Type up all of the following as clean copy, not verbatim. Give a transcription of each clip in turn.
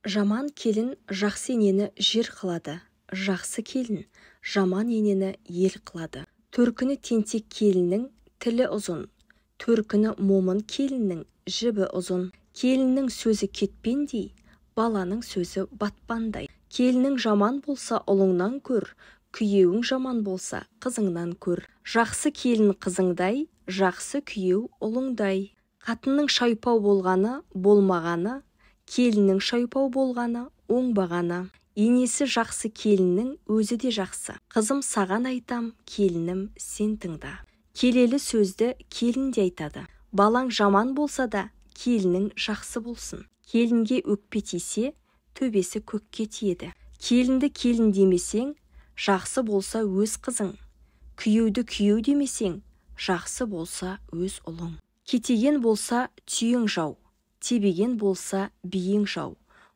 Жаман келін жақсы енені жер қылады, жақсы келін жаман енені ел қылады. Төркіні тентек келіннің тілі ұзын, төркіні момын келіннің жібі ұзын. Келіннің сөзі кетпендей, баланың сөзі батпандай. Келінің жаман болса ұлыңнан көр, күйеуің жаман болса қызыңнан көр. Жақсы келін қызыңдай, жақсы күйеу ұлыңдай. Қатынның шайпау болғаны болмағаны, келіннің шайпау болғаны оңбағаны. Енесі жақсы келіннің өзі де жақсы. Қызым саған айтам, келінім сен тыңда. Келелі сөзді келін де айтады. Балаң жаман болса да келінің жақсы болсын. Келінге өкпе тисе, төбесі көкке тиеді. Келінді келін демесең, жақсы болса өз қызың. Күйеуді күйеу демесең, жақсы болса өз ұлың. Кетеген болса түйең жау, тебеген болса биең жау.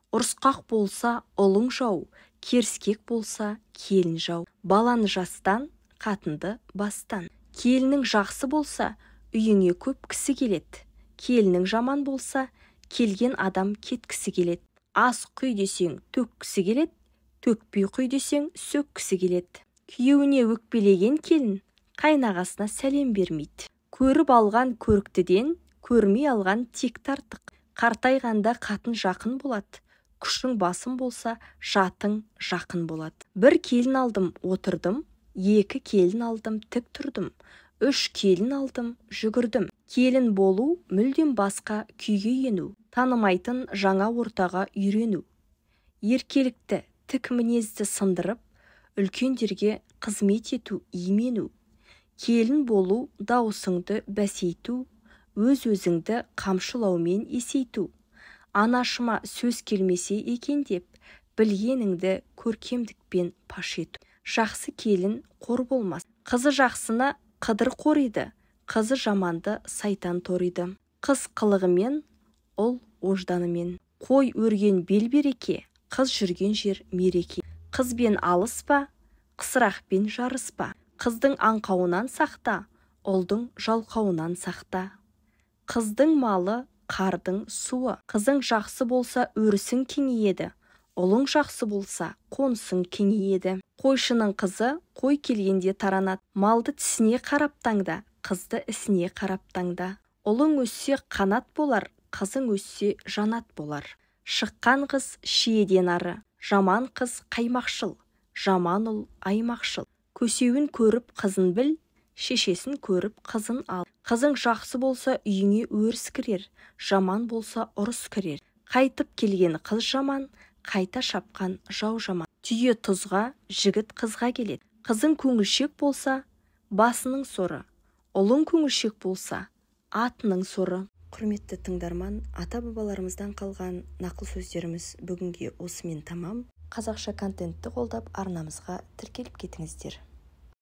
Ұрысқақ болса ұлың жау, керскек болса келін жау. Баланы жастан, қатынды бастан. Келінің жақсы болса, үйіңе көп кісі келеді. Келінің жаман болса, келген адам кеткісі келеді. Ас құй десең төккісі келеді, төкпей құй десең сөккісі келеді. Күйеуіне өкпелеген келін қайнағасына сәлем бермейді. Көріп алған көріктіден, көрмей алған текті артық. Қартайғанда қатын жақын болады. Күшің басым болса, жатың жақын болады. Бір келін алдым, отырдым, екі келін алдым, тік тұрдым, үш келін алдым, жүгірдім. Келін болу мүлдем басқа күйге ену, танымайтын жаңа ортаға үйрену. Еркелікті, тік мінезді сындырып, үлкендерге қызмет ету, имену. Келін болу даусыңды бәсейту, өз-өзіңді қамшылаумен есейту. Анашыма сөз келмесе екен деп, білгеніңді көркемдікпен паш ету. Жақсы келін қор болмас. Қызы жақсына қыдыр қориды, қызы жаманды сайтан ториды. Қыз қылығымен, ұл ожданымен. Қой өрген бел береке, қыз жүрген жер мереке. Қызбен алыспа, қысырақпен жарыспа. Қыздың аңқауынан сақта, ұлдың жалқауынан сақта. Қыздың малы қардың суы. Қызың жақсы болса өрісің кеңейеді, ұлың жақсы болса қонысың кеңейеді. Қойшының қызы қой келгенде таранады. Малды тісіне қарап таңда, қызды ісіне қарап таңда. Ұлың өссе қанат болар, қызың өссе жанат болар. Шыққан қыз шиеден ары, жаман қыз қаймақшыл, жаман ұл аймақшыл. Көсеуін көріп қызын біл, шешесін көріп қызын ал. Қызың жақсы болса үйіңе өріс кірер, жаман болса ұрыс кірер. Қайтып келген қыз жаман, қайта шапқан жау жаман. Түйе тұзға, жігіт қызға келеді. Қызың көңілшек болса, басының соры. Ұлың көңілшек болса, атының соры. Құрметті тыңдарман, ата-бабаларымыздан қалған нақыл сөздеріміз бүгінге осымен тамам. Қазақша контентті қолдап арнамызға тіркеліп кетіңіздер.